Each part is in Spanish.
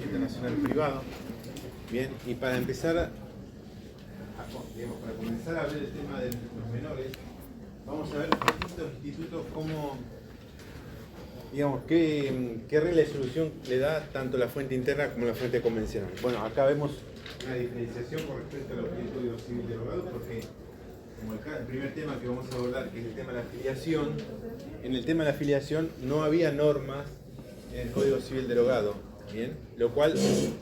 Internacional Privado. Bien, y para comenzar a ver el tema de los menores, vamos a ver distintos institutos cómo, digamos, qué regla de solución le da tanto la fuente interna como la fuente convencional. Bueno, acá vemos una diferenciación con respecto a lo que es el Código Civil derogado, porque como el primer tema que vamos a abordar, que es el tema de la afiliación, en el tema de la afiliación no había normas en el Código Civil derogado, ¿bien? Lo cual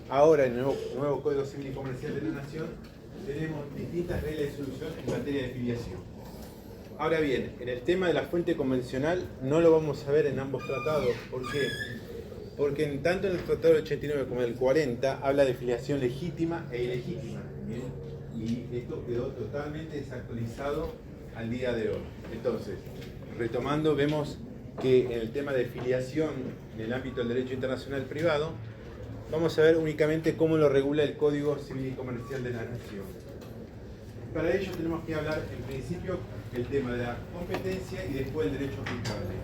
ahora en el nuevo Código Civil y Comercial de la Nación tenemos distintas reglas de solución en materia de afiliación. Ahora bien, en el tema de la fuente convencional no lo vamos a ver en ambos tratados. ¿Por qué? Porque tanto en el Tratado del 89 como en el 40 habla de filiación legítima e ilegítima, ¿bien? Y esto quedó totalmente desactualizado al día de hoy. Entonces, retomando, vemos que en el tema de filiación en el ámbito del derecho internacional privado, vamos a ver únicamente cómo lo regula el Código Civil y Comercial de la Nación. Para ello tenemos que hablar en principio el tema de la competencia y después el derecho aplicable.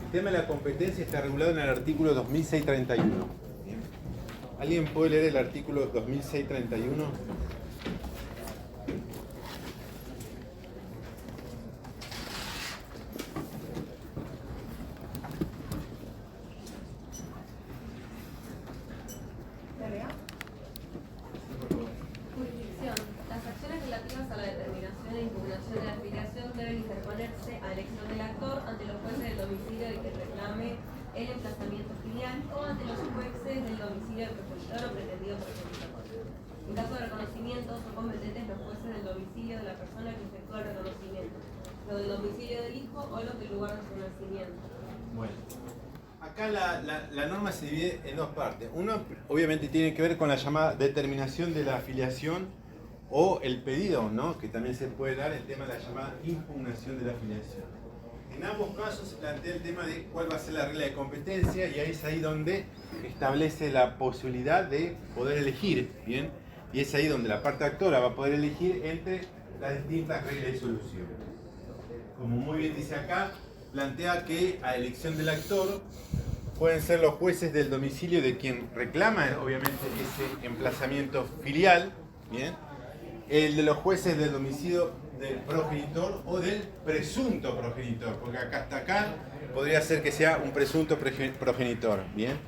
El tema de la competencia está regulado en el artículo 2631. ¿Bien? ¿Alguien puede leer el artículo 2631? El emplazamiento filial o ante los jueces del domicilio del progenitor o pretendido progenitor. En caso de reconocimiento, son competentes los jueces del domicilio de la persona que efectúa el reconocimiento, los del domicilio del hijo o los del lugar de su nacimiento. Bueno, acá la norma se divide en dos partes. Uno, obviamente, tiene que ver con la llamada determinación de la afiliación o el pedido, ¿no? Que también se puede dar el tema de la llamada impugnación de la afiliación. En ambos casos se plantea el tema de cuál va a ser la regla de competencia y ahí es ahí donde establece la posibilidad de poder elegir, ¿bien? Y es ahí donde la parte actora va a poder elegir entre las distintas reglas de solución. Como muy bien dice acá, plantea que a elección del actor pueden ser los jueces del domicilio de quien reclama, obviamente, ese emplazamiento filial, ¿bien? El de los jueces del domicilio del progenitor o del presunto progenitor, porque hasta acá podría ser que sea un presunto progenitor, ¿bien?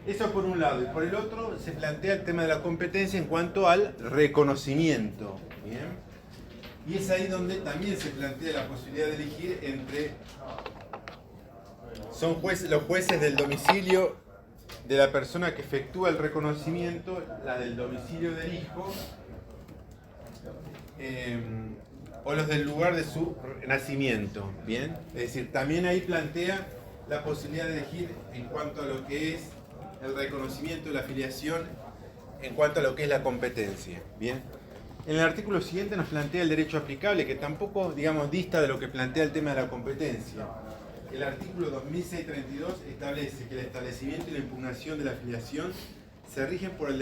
Eso por un lado, y por el otro se plantea el tema de la competencia en cuanto al reconocimiento, ¿bien? Y es ahí donde también se plantea la posibilidad de elegir entre los jueces del domicilio de la persona que efectúa el reconocimiento, la del domicilio del hijo, o los del lugar de su nacimiento, ¿bien? Es decir, también ahí plantea la posibilidad de elegir en cuanto a lo que es el reconocimiento, la afiliación, en cuanto a lo que es la competencia, ¿bien? En el artículo siguiente nos plantea el derecho aplicable, que tampoco, digamos, dista de lo que plantea el tema de la competencia. El artículo 2632 establece que el establecimiento y la impugnación de la afiliación se rigen por el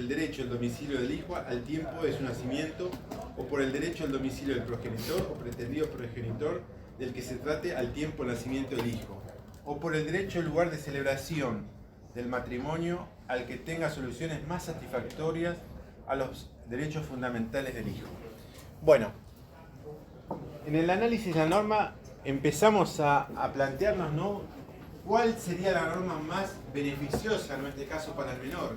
derecho al domicilio del hijo al tiempo de su nacimiento o por el derecho al domicilio del progenitor o pretendido progenitor del que se trate al tiempo del nacimiento del hijo, o por el derecho al lugar de celebración del matrimonio al que tenga soluciones más satisfactorias a los derechos fundamentales del hijo. Bueno, en el análisis de la norma empezamos a plantearnos, ¿no?, cuál sería la norma más beneficiosa en este caso para el menor.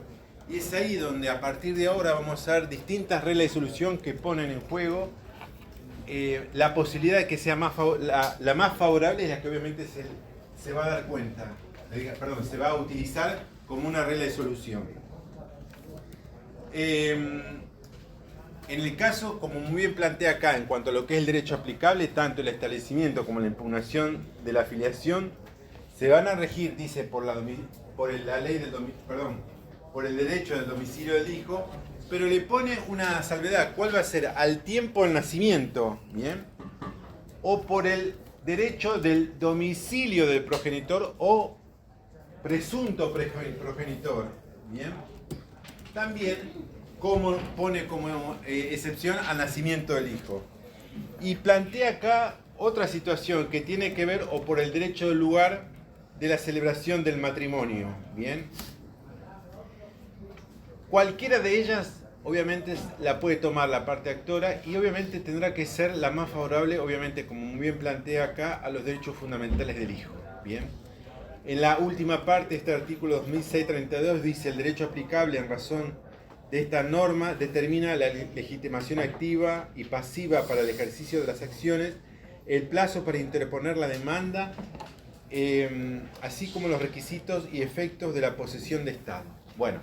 Y es ahí donde a partir de ahora vamos a ver distintas reglas de solución que ponen en juego la posibilidad de que sea la más favorable, es la que obviamente se va a dar cuenta, se va a utilizar como una regla de solución. En el caso, como muy bien plantea acá, en cuanto a lo que es el derecho aplicable, tanto el establecimiento como la impugnación de la afiliación se van a regir, dice, por la ley del por el derecho del domicilio del hijo, pero le pone una salvedad. ¿Cuál va a ser? Al tiempo del nacimiento, ¿bien? O por el derecho del domicilio del progenitor o presunto progenitor, ¿bien? También pone como excepción al nacimiento del hijo. Y plantea acá otra situación que tiene que ver o por el derecho del lugar de la celebración del matrimonio, ¿bien? Cualquiera de ellas, obviamente, la puede tomar la parte actora y obviamente tendrá que ser la más favorable, obviamente, como muy bien plantea acá, a los derechos fundamentales del hijo. Bien. En la última parte, este artículo 2632 dice: el derecho aplicable en razón de esta norma determina la legitimación activa y pasiva para el ejercicio de las acciones, el plazo para interponer la demanda, así como los requisitos y efectos de la posesión de Estado. Bueno,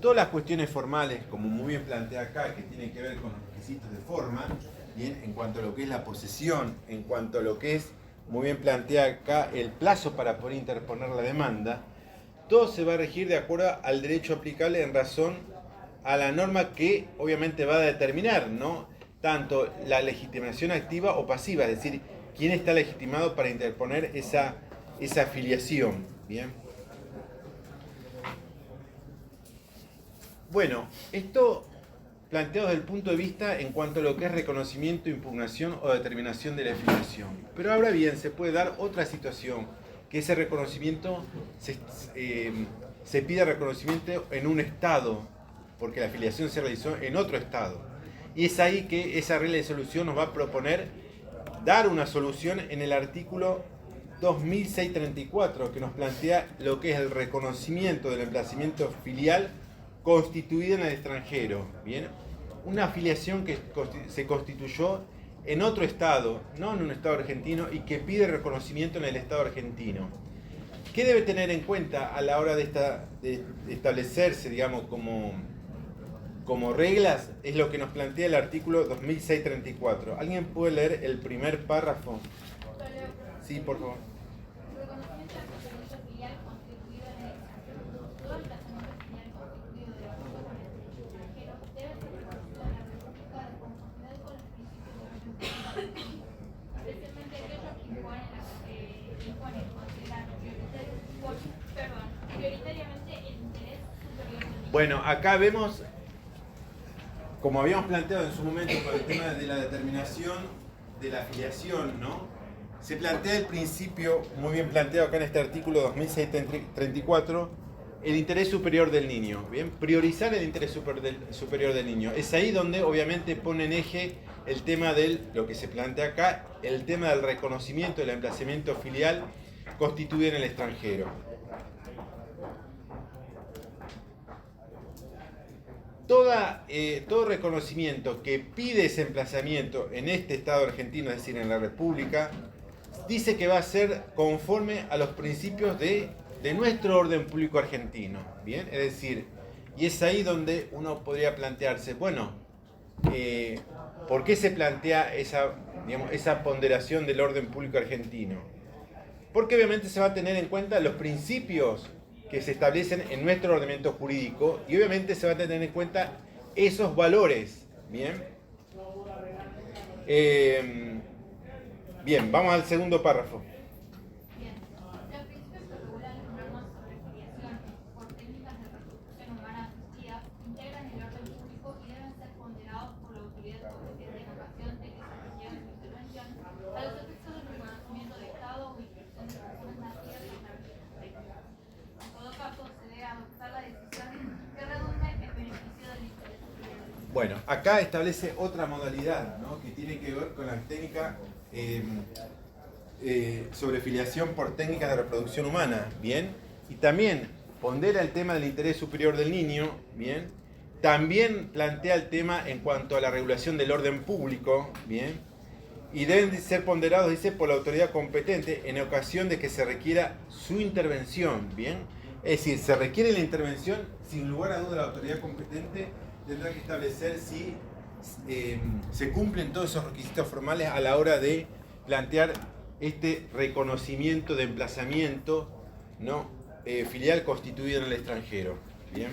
todas las cuestiones formales, como muy bien plantea acá, que tienen que ver con los requisitos de forma, bien, en cuanto a lo que es la posesión, en cuanto a lo que es, muy bien plantea acá, el plazo para poder interponer la demanda, todo se va a regir de acuerdo al derecho aplicable en razón a la norma que obviamente va a determinar, ¿no?, tanto la legitimación activa o pasiva, es decir, quién está legitimado para interponer esa afiliación. Bien. Bueno, esto planteado desde el punto de vista en cuanto a lo que es reconocimiento, impugnación o determinación de la afiliación. Pero ahora bien, se puede dar otra situación, que ese reconocimiento se pida reconocimiento en un Estado, porque la afiliación se realizó en otro Estado. Y es ahí que esa regla de solución nos va a proponer dar una solución en el artículo 2634, que nos plantea lo que es el reconocimiento del emplazamiento filial constituido en el extranjero. Bien, una afiliación que se constituyó en otro Estado, no en un Estado argentino, y que pide reconocimiento en el Estado argentino. ¿Qué debe tener en cuenta a la hora de establecerse, digamos, como reglas? Es lo que nos plantea el artículo 2634. ¿Alguien puede leer el primer párrafo? Sí, por favor. Reconocimiento del procedimiento filial constituido en el extranjero. Todo emplazamiento filial constituido de acuerdo con el derecho extranjero debe ser reconocido en la República de conformidad con los principios de derecho, especialmente aquellos que imponen considerar prioritariamente el interés superior del niño. Bueno, acá vemos, como habíamos planteado en su momento con el tema de la determinación de la afiliación, ¿no?, se plantea el principio, muy bien planteado acá en este artículo 2634, el interés superior del niño. Bien, priorizar el interés superior del niño. Es ahí donde obviamente pone en eje el tema lo que se plantea acá, el tema del reconocimiento del emplazamiento filial constituido en el extranjero. Todo reconocimiento que pide ese emplazamiento en este Estado argentino, es decir, en la República, dice que va a ser conforme a los principios de nuestro orden público argentino. Bien, es decir, y es ahí donde uno podría plantearse, bueno, ¿por qué se plantea esa ponderación del orden público argentino? Porque obviamente se va a tener en cuenta los principios que se establecen en nuestro ordenamiento jurídico y obviamente se va a tener en cuenta esos valores. Bien. Bien, vamos al segundo párrafo. Bien, los principios que regulan las normas sobre filiación por técnicas de reproducción humana asistida integran el orden público y deben ser ponderados por la autoridad competente en ocasión de que se requiera su intervención a los efectos del reconocimiento de Estado o inscripción de personas nacidas en la República. En todo caso, se debe adoptar la decisión que redunde en beneficio del interés superior. Bueno, acá establece otra modalidad, ¿no?, que tiene que ver con la técnica sobre filiación por técnicas de reproducción humana, bien, y también pondera el tema del interés superior del niño, bien, también plantea el tema en cuanto a la regulación del orden público, bien, y deben ser ponderados, dice, por la autoridad competente en ocasión de que se requiera su intervención, bien, es decir, se requiere la intervención, sin lugar a duda la autoridad competente tendrá que establecer si se cumplen todos esos requisitos formales a la hora de plantear este reconocimiento de emplazamiento, ¿no?, filial constituido en el extranjero. Bien.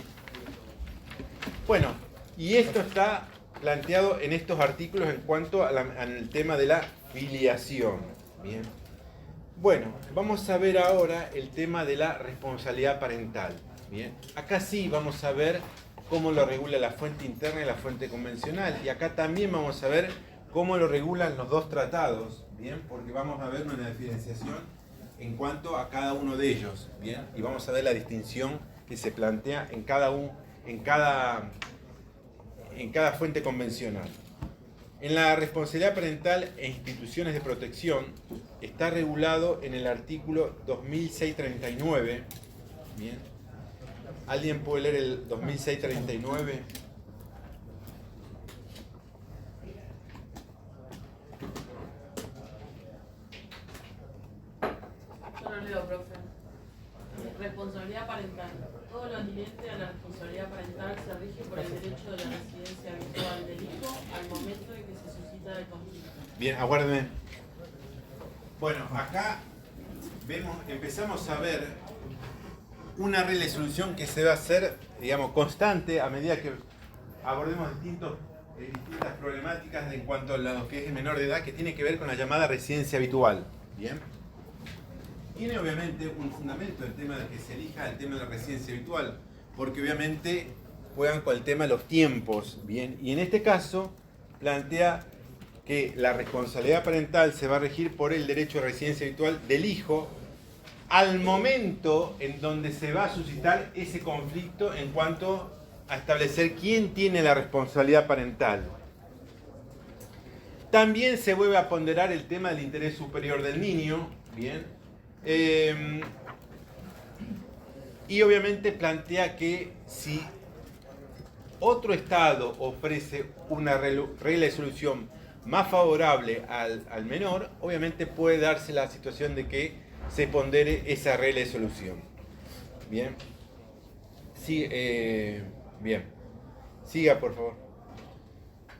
Bueno, y esto está planteado en estos artículos en cuanto al tema de la filiación. Bien. Bueno, vamos a ver ahora el tema de la responsabilidad parental. Bien. Acá sí vamos a ver cómo lo regula la fuente interna y la fuente convencional. Y acá también vamos a ver cómo lo regulan los dos tratados, ¿bien? Porque vamos a ver una diferenciación en cuanto a cada uno de ellos, ¿bien? Y vamos a ver la distinción que se plantea en cada en cada fuente convencional. En la responsabilidad parental e instituciones de protección está regulado en el artículo 2639. Bien. ¿Alguien puede leer el 2639? Yo lo leo, profe. Responsabilidad parental. Todo lo atinente a la responsabilidad parental se rige por el derecho de la residencia habitual del hijo al momento en que se suscita el conflicto. Bien, aguárdenme. Bueno, acá empezamos a ver una resolución que se va a hacer, digamos, constante a medida que abordemos distintas problemáticas en cuanto a lo que es el menor de edad, que tiene que ver con la llamada residencia habitual. Bien. Tiene obviamente un fundamento el tema de que se elija el tema de la residencia habitual, porque obviamente juegan con el tema de los tiempos, bien, y en este caso plantea que la responsabilidad parental se va a regir por el derecho de residencia habitual del hijo al momento en donde se va a suscitar ese conflicto en cuanto a establecer quién tiene la responsabilidad parental. También se vuelve a ponderar el tema del interés superior del niño, bien. Y obviamente plantea que si otro Estado ofrece una regla de solución más favorable al menor, obviamente puede darse la situación de que se pondere esa regla de solución. Bien. Sí, bien. Siga, por favor.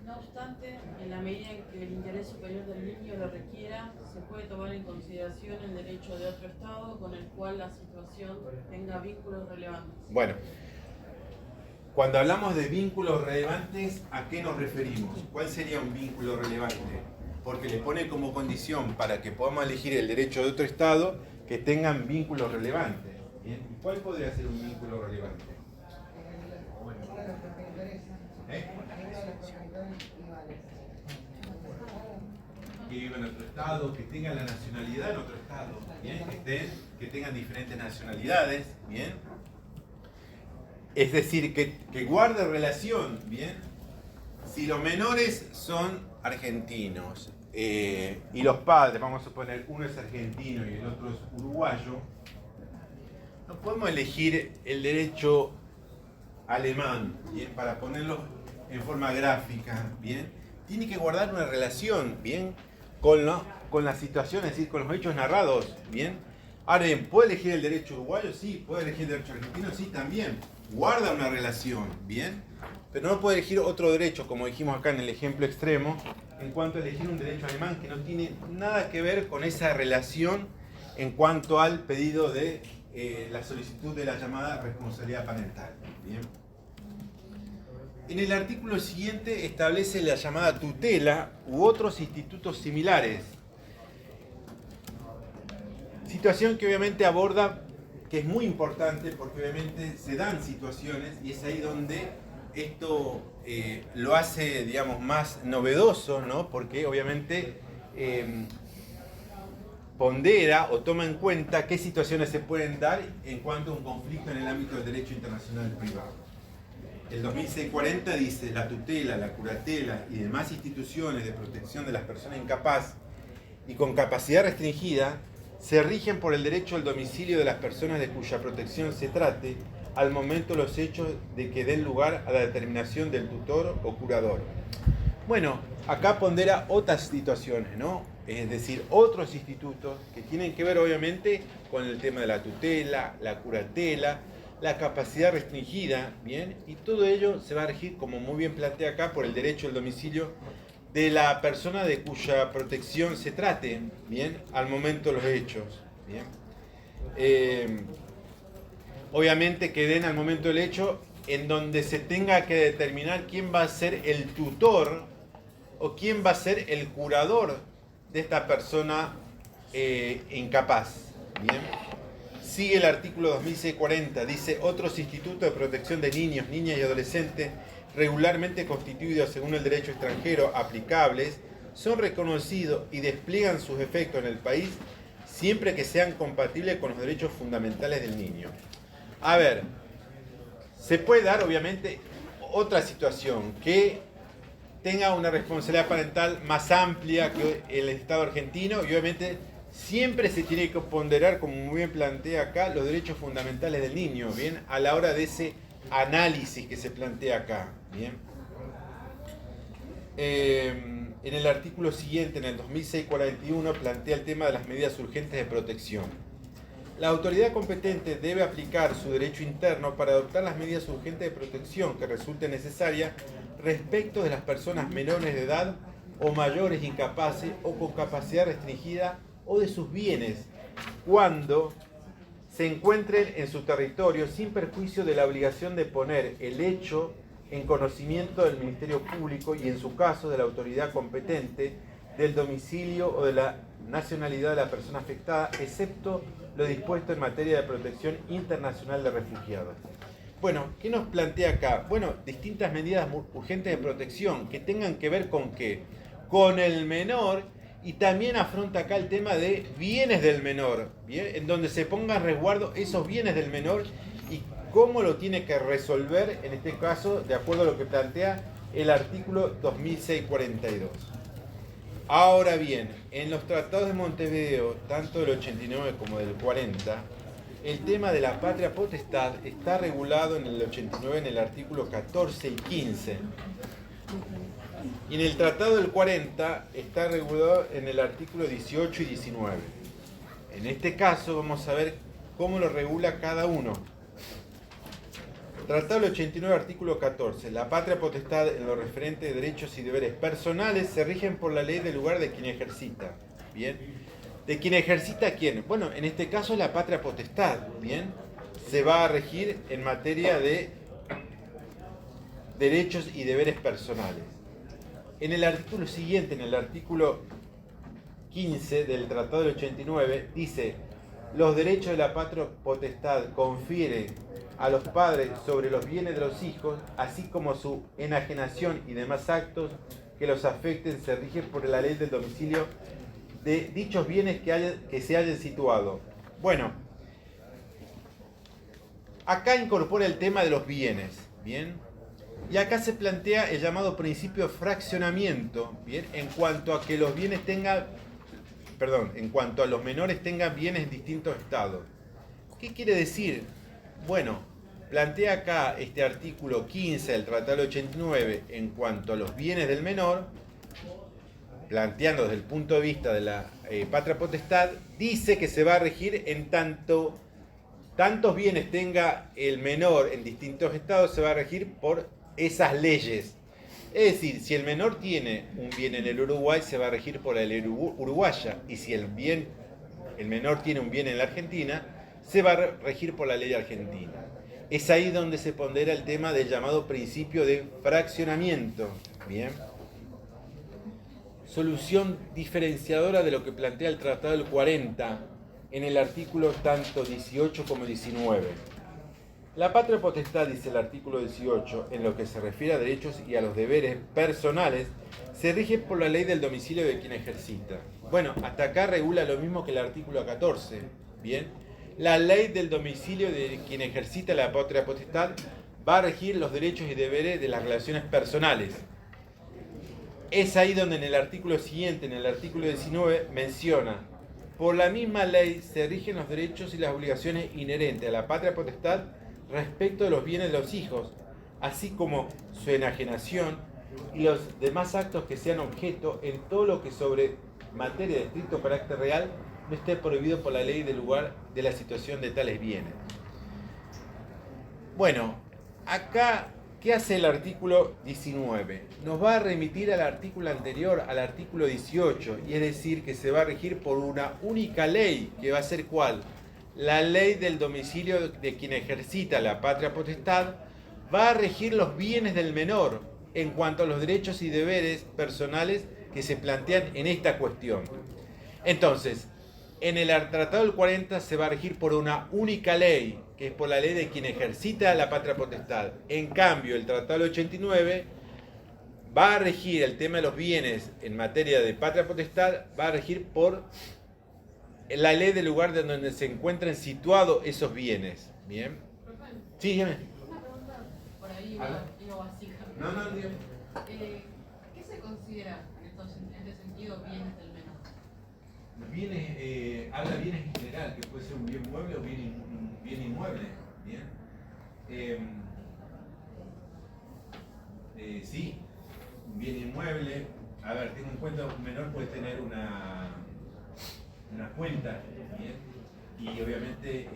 No obstante, en la medida en que el interés superior del niño lo requiera, se puede tomar en consideración el derecho de otro Estado con el cual la situación tenga vínculos relevantes. Bueno, cuando hablamos de vínculos relevantes, ¿a qué nos referimos? ¿Cuál sería un vínculo relevante? Porque le pone como condición para que podamos elegir el derecho de otro Estado que tengan vínculos relevantes. ¿Bien? ¿Cuál podría ser un vínculo relevante? Que viva en otro Estado, que tengan la nacionalidad en otro Estado, ¿bien? Que tengan diferentes nacionalidades, ¿bien? Es decir, que guarde relación, ¿bien? Si los menores son argentinos y los padres, vamos a suponer, uno es argentino y el otro es uruguayo, no podemos elegir el derecho alemán, ¿bien? Para ponerlo en forma gráfica, ¿bien? Tiene que guardar una relación, ¿bien? Con la situación, es decir, con los hechos narrados, ¿bien? Ahora bien, ¿puede elegir el derecho uruguayo? Sí. ¿Puede elegir el derecho argentino? Sí, también. Guarda una relación, ¿bien? Pero no puede elegir otro derecho, como dijimos acá en el ejemplo extremo, en cuanto a elegir un derecho alemán que no tiene nada que ver con esa relación en cuanto al pedido de la solicitud de la llamada responsabilidad parental, ¿bien? En el artículo siguiente establece la llamada tutela u otros institutos similares. Situación que obviamente aborda, que es muy importante porque obviamente se dan situaciones y es ahí donde esto lo hace, digamos, más novedoso, ¿no? Porque obviamente pondera o toma en cuenta qué situaciones se pueden dar en cuanto a un conflicto en el ámbito del derecho internacional privado. El 2640 dice: la tutela, la curatela y demás instituciones de protección de las personas incapaz y con capacidad restringida se rigen por el derecho al domicilio de las personas de cuya protección se trate al momento de los hechos de que den lugar a la determinación del tutor o curador. Bueno, acá pondera otras situaciones, ¿no? Es decir, otros institutos que tienen que ver obviamente con el tema de la tutela, la curatela, la capacidad restringida, ¿bien? Y todo ello se va a regir, como muy bien plantea acá, por el derecho al domicilio de la persona de cuya protección se trate, ¿bien? Al momento de los hechos, ¿bien? Obviamente que den al momento del hecho en donde se tenga que determinar quién va a ser el tutor o quién va a ser el curador de esta persona incapaz, ¿bien? Sigue el artículo 2640, dice: otros institutos de protección de niños, niñas y adolescentes regularmente constituidos según el derecho extranjero aplicables son reconocidos y despliegan sus efectos en el país siempre que sean compatibles con los derechos fundamentales del niño. A ver, Se puede dar, obviamente, otra situación, que tenga una responsabilidad parental más amplia que el Estado argentino y obviamente siempre se tiene que ponderar, como muy bien plantea acá, los derechos fundamentales del niño, ¿bien? A la hora de ese análisis que se plantea acá, ¿bien? En el artículo siguiente, en el 2641, plantea el tema de las medidas urgentes de protección. La autoridad competente debe aplicar su derecho interno para adoptar las medidas urgentes de protección que resulten necesarias respecto de las personas menores de edad o mayores incapaces o con capacidad restringida o de sus bienes cuando se encuentren en su territorio sin perjuicio de la obligación de poner el hecho en conocimiento del Ministerio Público y en su caso de la autoridad competente del domicilio o de la nacionalidad de la persona afectada, excepto lo dispuesto en materia de protección internacional de refugiados. Bueno, ¿qué nos plantea acá? Bueno, distintas medidas urgentes de protección que tengan que ver con qué? Con el menor, y también afronta acá el tema de bienes del menor, ¿bien? En donde se ponga en resguardo esos bienes del menor y cómo lo tiene que resolver, en este caso, de acuerdo a lo que plantea el artículo 2642. Ahora bien, en los tratados de Montevideo, tanto del 89 como del 40, el tema de la patria potestad está regulado en el 89 en el artículo 14 y 15. Y en el tratado del 40 está regulado en el artículo 18 y 19. En este caso vamos a ver cómo lo regula cada uno. Tratado del 89, artículo 14. La patria potestad en lo referente de derechos y deberes personales se rigen por la ley del lugar de quien ejercita. ¿Bien? ¿De quien ejercita quién? Bueno, en este caso la patria potestad. ¿Bien? Se va a regir en materia de derechos y deberes personales. En el artículo siguiente, en el artículo 15 del Tratado del 89, dice: los derechos de la patria potestad confieren a los padres sobre los bienes de los hijos, así como su enajenación y demás actos que los afecten, se rigen por la ley del domicilio de dichos bienes que se hayan situado. Bueno, acá incorpora el tema de los bienes, ¿bien? Y acá se plantea el llamado principio de fraccionamiento, ¿bien? En cuanto a que los bienes tengan, en cuanto a los menores tengan bienes en distintos estados. ¿Qué quiere decir? Bueno, plantea acá este artículo 15 del Tratado del 89 en cuanto a los bienes del menor, planteando desde el punto de vista de la patria potestad, dice que se va a regir en tantos bienes tenga el menor en distintos estados, se va a regir por esas leyes. Es decir, si el menor tiene un bien en el Uruguay, se va a regir por la ley uruguaya, y si el menor tiene un bien en la Argentina, se va a regir por la ley argentina. Es ahí donde se pondera el tema del llamado principio de fraccionamiento. Bien. Solución diferenciadora de lo que plantea el Tratado del 40 en el artículo tanto 18 como 19. La patria potestad, dice el artículo 18, en lo que se refiere a derechos y a los deberes personales, se rige por la ley del domicilio de quien ejercita. Bueno, hasta acá regula lo mismo que el artículo 14. Bien. La ley del domicilio de quien ejercita la patria potestad va a regir los derechos y deberes de las relaciones personales. Es ahí donde en el artículo siguiente, en el artículo 19, menciona: por la misma ley se rigen los derechos y las obligaciones inherentes a la patria potestad respecto de los bienes de los hijos, así como su enajenación y los demás actos que sean objeto en todo lo que sobre materia de estricto carácter real no esté prohibido por la ley del lugar de la situación de tales bienes. Bueno, acá, ¿qué hace el artículo 19? Nos va a remitir al artículo anterior, al artículo 18, y es decir, que se va a regir por una única ley, que va a ser ¿cuál? La ley del domicilio de quien ejercita la patria potestad va a regir los bienes del menor en cuanto a los derechos y deberes personales que se plantean en esta cuestión. Entonces, en el Tratado del 40 se va a regir por una única ley, que es por la ley de quien ejercita la patria potestad. En cambio, el Tratado del 89 va a regir el tema de los bienes en materia de patria potestad, va a regir por la ley del lugar de donde se encuentran situados esos bienes. ¿Bien? Sí, dígame. Una pregunta lo básica. No, dígame. ¿Qué se considera en este sentido bienes del menor? Bienes, habla bienes en general, que puede ser un bien mueble o un bien inmueble. Bien. Sí, un bien inmueble. A ver, tengo en cuenta un menor puede tener una cuenta, ¿bien? Y obviamente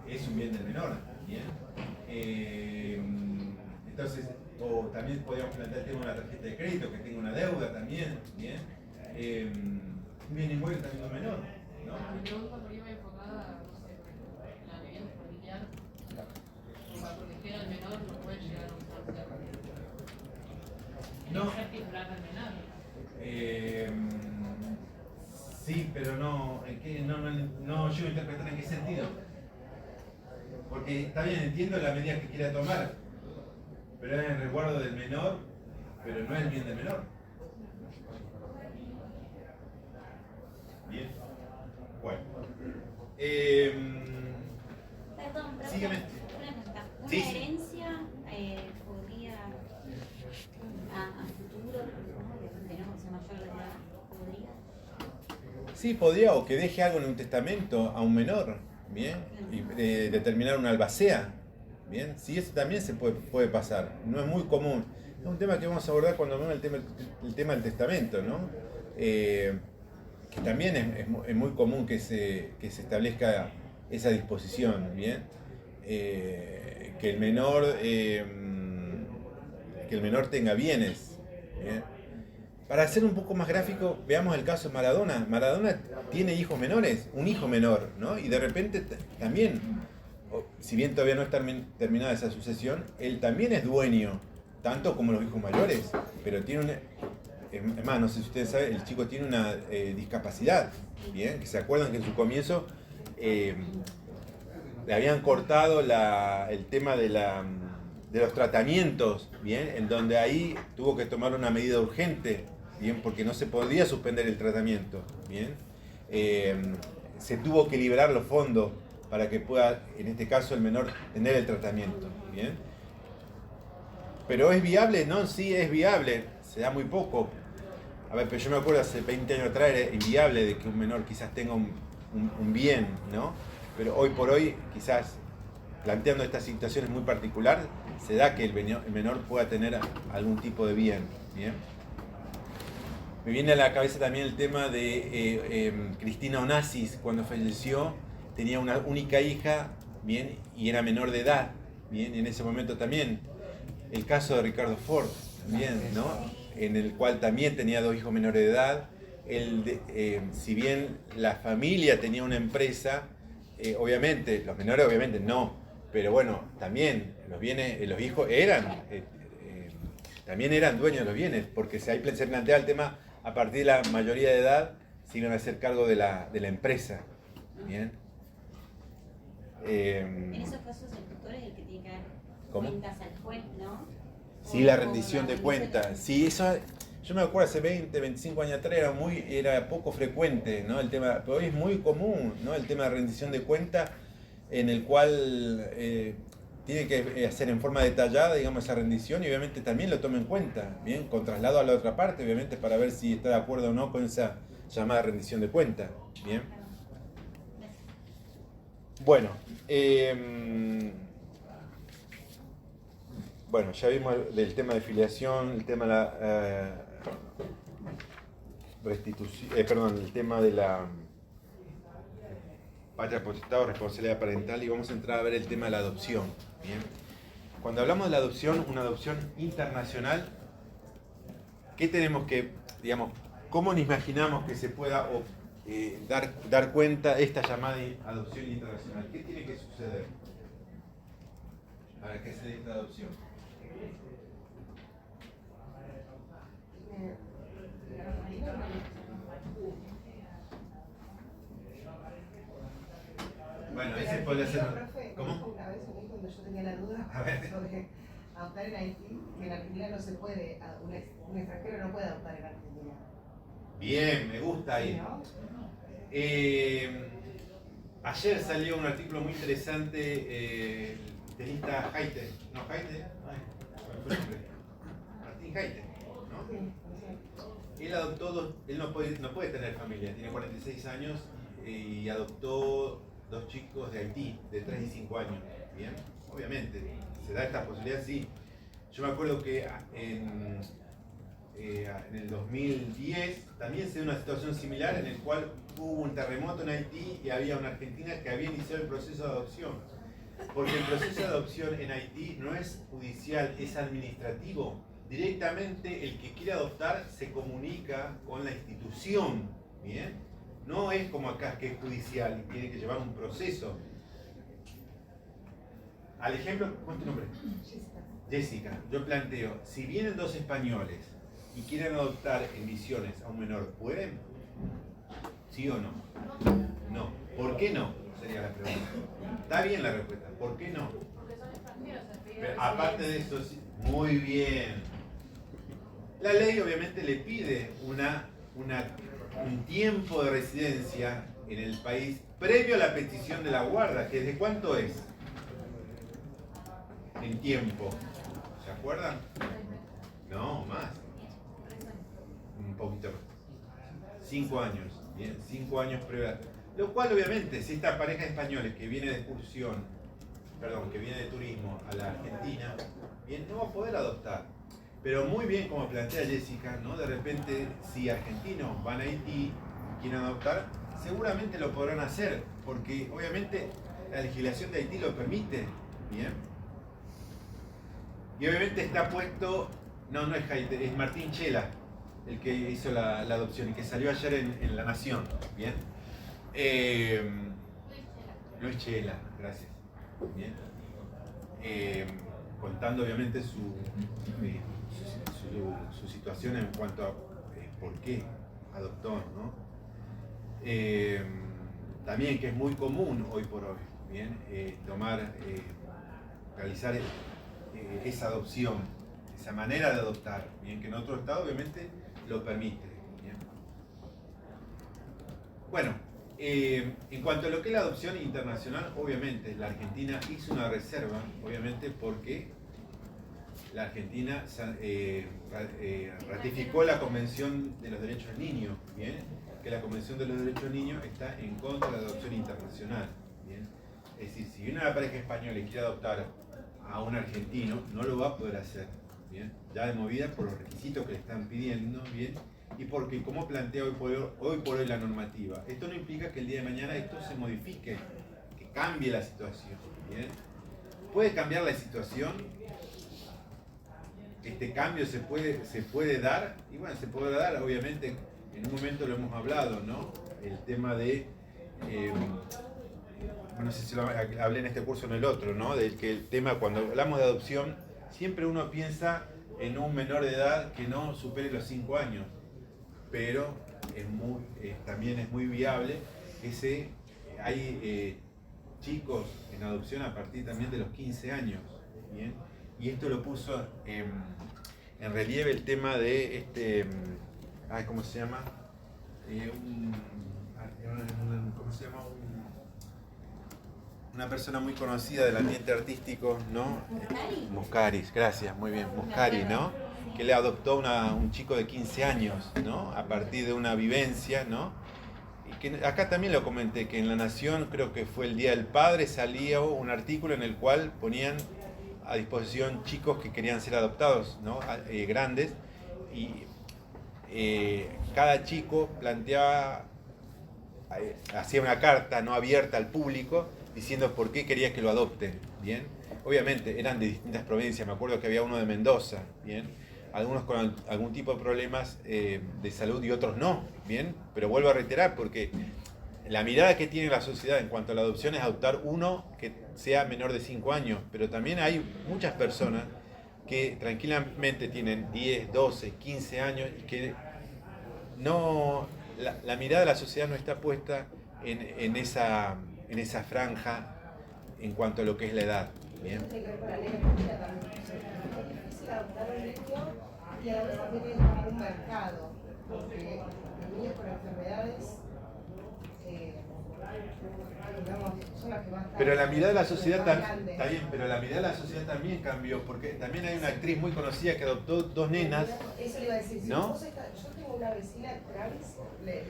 es un bien del menor, ¿bien? Entonces, o también podríamos plantear el tema de una tarjeta de crédito que tenga una deuda también, ¿bien? Un bien inmueble también de un menor, ¿no? Mi pregunta por ahí va enfocada, no sé, en la vivienda familiar, para proteger al menor no puede llegar a un cáncer. No. Es titular del menor. Sí, pero no llego a interpretar en qué sentido. Porque está bien, entiendo la medida que quiera tomar, pero es en resguardo del menor, pero no es el bien del menor. Bien. Bueno. Perdón, Sígueme. una pregunta. ¿Una Sí, sí. herencia podría a futuro, ¿no? Que tenemos esa mayor de edad, podría? Sí, podría, o que deje algo en un testamento a un menor, ¿bien? Y determinar una albacea, ¿bien? Sí, eso también se puede pasar, no es muy común. Es un tema que vamos a abordar cuando vemos el tema del testamento, ¿no? Que también es muy común que se establezca esa disposición, ¿bien? Que el menor tenga bienes, ¿bien? Para ser un poco más gráfico, veamos el caso de Maradona. Maradona tiene hijos menores, un hijo menor, ¿no? Y de repente también, si bien todavía no está terminada esa sucesión, él también es dueño, tanto como los hijos mayores, pero tiene es más, no sé si ustedes saben, el chico tiene una discapacidad, ¿bien? Que se acuerdan que en su comienzo le habían cortado el tema de los tratamientos, ¿bien? En donde ahí tuvo que tomar una medida urgente, ¿bien? Porque no se podía suspender el tratamiento, ¿bien? Se tuvo que liberar los fondos para que pueda, en este caso, el menor tener el tratamiento, ¿bien? Pero ¿es viable? No, sí es viable, se da muy poco. A ver, pero yo me acuerdo hace 20 años atrás era inviable de que un menor quizás tenga un bien, ¿no? Pero hoy por hoy, quizás planteando estas situaciones muy particulares, se da que el menor pueda tener algún tipo de bien, ¿bien? Me viene a la cabeza también el tema de Cristina Onassis, cuando falleció, tenía una única hija, ¿bien? Y era menor de edad, ¿bien? Y en ese momento también el caso de Ricardo Ford, también, ¿no? En el cual también tenía 2 hijos menores de edad. Si bien la familia tenía una empresa, obviamente, los menores obviamente no, pero bueno, también los bienes, los hijos también eran dueños de los bienes, porque ahí se plantea el tema, a partir de la mayoría de edad, se iban a hacer cargo de la empresa, ¿bien? En esos casos el tutor es el que tiene que dar cuentas al juez, ¿no? Sí, la rendición de cuentas. Sí, eso, yo me acuerdo hace 20, 25 años atrás era poco frecuente, ¿no? El tema, pero hoy es muy común, ¿no? El tema de rendición de cuentas, en el cual tiene que hacer en forma detallada, digamos, esa rendición, y obviamente también lo toma en cuenta, ¿bien? Con traslado a la otra parte, obviamente, para ver si está de acuerdo o no con esa llamada rendición de cuentas, ¿bien? Bueno, bueno, ya vimos del tema de filiación, el tema de la restitución, el tema de la patria potestad o responsabilidad parental, y vamos a entrar a ver el tema de la adopción, ¿bien? Cuando hablamos de la adopción, una adopción internacional, ¿qué tenemos que, digamos, cómo nos imaginamos que se pueda dar cuenta de esta llamada adopción internacional? ¿Qué tiene que suceder para que se dé esta adopción? Bueno, ese podría ser. ¿Cómo? Una vez a mí cuando yo tenía la duda A ver. sobre adoptar en Haití, que en Argentina no se puede, un extranjero no puede adoptar en Argentina. Bien, me gusta ahí. ¿No? Ayer salió un artículo muy interesante tenista Haite, no Haite, ay, ¿cuál fue el nombre? Martín Haite, ¿no? Él adoptó él no puede tener familia, tiene 46 años y adoptó 2 chicos de Haití, de 3 y 5 años, ¿bien? Obviamente, se da esta posibilidad, sí. Yo me acuerdo que en el 2010 también se dio una situación similar en el cual hubo un terremoto en Haití y había una argentina que había iniciado el proceso de adopción. Porque el proceso de adopción en Haití no es judicial, es administrativo. Directamente el que quiere adoptar se comunica con la institución, ¿bien? No es como acá que es judicial y tiene que llevar un proceso. Al ejemplo, ¿cuál es tu nombre? Jessica. Yo planteo, si vienen 2 españoles y quieren adoptar en Misiones a un menor, ¿pueden? ¿Sí o no? No. ¿Por qué no? Sería la pregunta. Está bien la respuesta. ¿Por qué no? Porque son extranjeros, se pide Pero aparte de eso, sí, muy bien. La ley obviamente le pide un tiempo de residencia en el país previo a la petición de la guarda, que ¿desde cuánto es? En tiempo. ¿Se acuerdan? No, más. Un poquito más. 5 años. Bien, 5 años previa. Lo cual obviamente, si esta pareja de españoles que viene de excursión, que viene de turismo a la Argentina, bien, no va a poder adoptar. Pero muy bien, como plantea Jessica, ¿no? De repente, si argentinos van a Haití y quieren adoptar, seguramente lo podrán hacer, porque obviamente la legislación de Haití lo permite, ¿bien? Y obviamente está puesto, no es Haití, es Martín Chela, el que hizo la adopción y que salió ayer en La Nación, ¿bien? Luis Chela, gracias. Bien. Contando obviamente su situación en cuanto a por qué adoptó, ¿no? También que es muy común hoy por hoy, ¿bien? Realizar esa adopción, esa manera de adoptar, ¿bien? Que en otro estado obviamente lo permite, ¿bien? Bueno, en cuanto a lo que es la adopción internacional, obviamente la Argentina hizo una reserva, obviamente porque la Argentina ratificó la Convención de los Derechos del Niño, ¿bien? Que la Convención de los Derechos del Niño está en contra de la adopción internacional, ¿bien? Es decir, si una pareja española quiere adoptar a un argentino, no lo va a poder hacer, ¿bien? Ya de movida por los requisitos que le están pidiendo, ¿bien? Y porque, como plantea hoy por hoy la normativa, esto no implica que el día de mañana esto se modifique, que cambie la situación, ¿bien? Puede cambiar la situación, este cambio se puede dar, y bueno, se puede dar, obviamente, en un momento lo hemos hablado, ¿no? El tema de, no sé si lo hablé en este curso o en el otro, ¿no? Del que el tema, cuando hablamos de adopción, siempre uno piensa en un menor de edad que no supere los 5 años. Pero también es muy viable que hay chicos en adopción a partir también de los 15 años, ¿bien? Y esto lo puso en relieve el tema de ¿cómo se llama? ¿Cómo se llama? Una persona muy conocida del ambiente artístico, ¿no? Muscaris, gracias, muy bien, Muscari, ¿no? Que le adoptó un chico de 15 años, ¿no? A partir de una vivencia, ¿no? Y que acá también lo comenté, que en La Nación, creo que fue el Día del Padre, salía un artículo en el cual ponían a disposición chicos que querían ser adoptados, ¿no? Grandes, y cada chico planteaba, hacía una carta no abierta al público, diciendo por qué quería que lo adopten, ¿bien? Obviamente eran de distintas provincias, me acuerdo que había uno de Mendoza, ¿bien? Algunos con algún tipo de problemas de salud y otros no, ¿bien? Pero vuelvo a reiterar, porque la mirada que tiene la sociedad en cuanto a la adopción es adoptar uno que sea menor de 5 años, pero también hay muchas personas que tranquilamente tienen 10, 12, 15 años y que no, la mirada de la sociedad no está puesta en esa franja en cuanto a lo que es la edad, ¿bien? Y a la vez también es como un mercado, porque los niños con enfermedades digamos, son las que más Pero la mirada de la más sociedad grandes. está bien, pero la mirada de la sociedad también cambió, porque también hay una actriz muy conocida que adoptó 2 nenas. Eso le iba a decir. Si ¿No? vos yo tengo una vecina trans,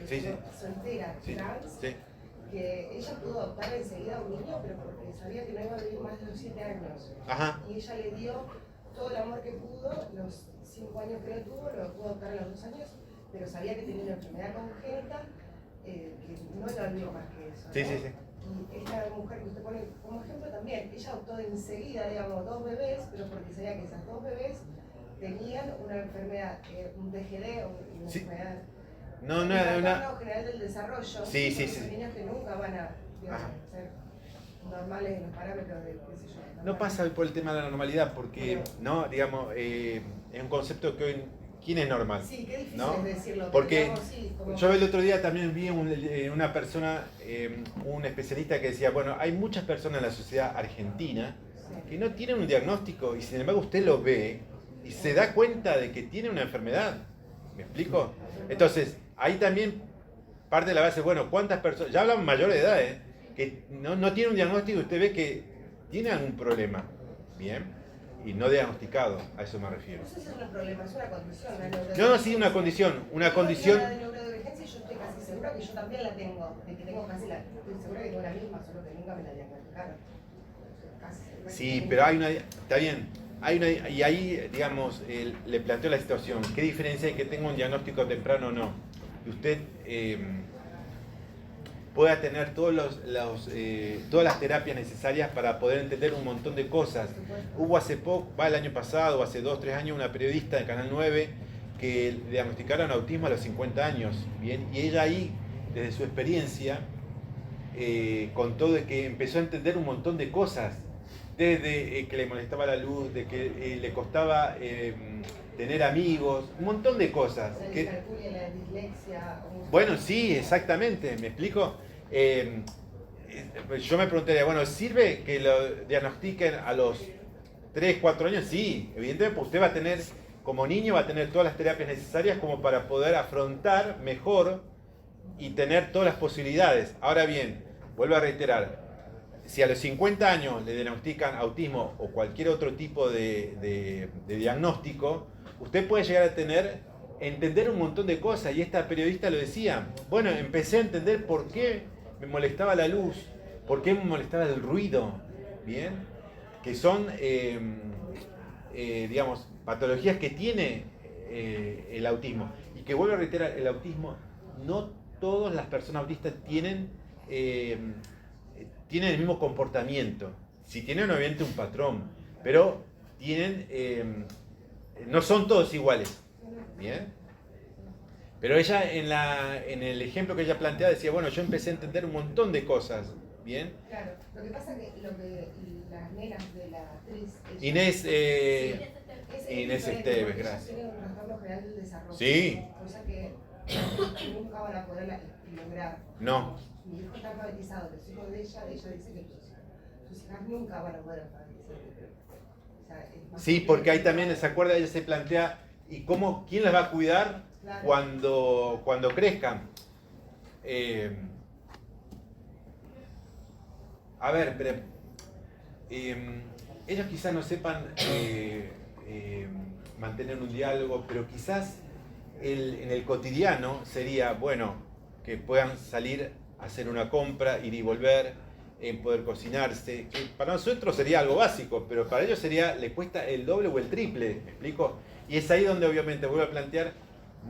Sí, sí. soltera, Sí, trans, sí. que ella pudo adoptar enseguida a un niño, pero porque sabía que no iba a vivir más de los 7 años. Ajá. Y ella le dio todo el amor que pudo, los 5 años que lo tuvo, lo pudo adoptar a los 2 años, pero sabía que tenía una enfermedad congénita que no iba a vivir más que eso. Sí, ¿no? sí, sí. Y esta mujer que usted pone como ejemplo también, ella adoptó enseguida, digamos, 2 bebés, pero porque sabía que esas 2 bebés tenían una enfermedad, un DGD o una Sí. enfermedad. No, un no, trastorno una... general del desarrollo. Sí, sí, porque sí. son niños que nunca van a, digamos, Ajá. ser normales en los parámetros de, qué sé yo. No normales. pasa por el tema de la normalidad, porque, no, digamos, es un concepto que hoy... ¿Quién es normal? Sí, qué difícil ¿No? es decirlo. pero Porque digamos, sí, como- yo el otro día también vi una persona, un especialista que decía, bueno, hay muchas personas en la sociedad argentina Sí. que no tienen un diagnóstico y sin embargo usted lo ve y se da cuenta de que tiene una enfermedad. ¿Me explico? Entonces, ahí también parte de la base, bueno, ¿cuántas personas, ya hablan mayores de edad, que no tienen un diagnóstico y usted ve que tiene algún problema? Bien. Y no diagnosticado, a eso me refiero. No sé si es un problema, es una condición. La neurodivergencia. No, sí, una condición, una condición. La de neurodivergencia yo estoy casi segura que yo también la tengo, de que tengo casi la, estoy segura que tengo la misma, solo que nunca me la diagnosticaron. Casi. Sí, pero hay una, está bien, hay una, y ahí, digamos, le planteo la situación. ¿Qué diferencia hay que tenga un diagnóstico temprano o no? Y usted pueda tener todas las terapias necesarias para poder entender un montón de cosas. Hubo hace poco, el año pasado, o hace 2 o 3 años, una periodista de Canal 9 que le diagnosticaron autismo a los 50 años, ¿bien? Y ella ahí, desde su experiencia, contó de que empezó a entender un montón de cosas, desde que le molestaba la luz, de que le costaba tener amigos, un montón de cosas. La discalculia, la dislexia. Bueno, sí, exactamente, ¿me explico? Yo me preguntaría, bueno, ¿sirve que lo diagnostiquen a los 3, 4 años? Sí, evidentemente pues usted va a tener, como niño, va a tener todas las terapias necesarias como para poder afrontar mejor y tener todas las posibilidades. Ahora bien, vuelvo a reiterar, si a los 50 años le diagnostican autismo o cualquier otro tipo de diagnóstico, usted puede llegar a entender un montón de cosas, y esta periodista lo decía. Bueno, empecé a entender por qué me molestaba la luz, por qué me molestaba el ruido, ¿bien? Que son, digamos, patologías que tiene el autismo. Y que vuelvo a reiterar, el autismo, no todas las personas autistas tienen el mismo comportamiento. Si tienen obviamente un patrón, pero tienen, no son todos iguales. Bien. Pero ella en el ejemplo que ella planteaba decía, bueno, yo empecé a entender un montón de cosas. Bien. Claro, lo que pasa es que las nenas de la actriz. Inés, Inés Esteves, gracias. Tiene un trastorno general del desarrollo. Sí. Cosa que nunca van a poder lograr. No. Mi hijo está alfabetizado, los hijos de ella dice que sus hijas nunca van a poder alfabetizar. O sea, es más Sí, porque ahí también, ¿se acuerda? Ella se plantea, ¿y quién las va a cuidar cuando crezcan? A ver, pero ellos quizás no sepan mantener un diálogo, pero quizás en el cotidiano sería, bueno, que puedan salir a hacer una compra, ir y volver, poder cocinarse, que para nosotros sería algo básico, pero para ellos le cuesta el doble o el triple, ¿me explico? Y es ahí donde obviamente vuelvo a plantear,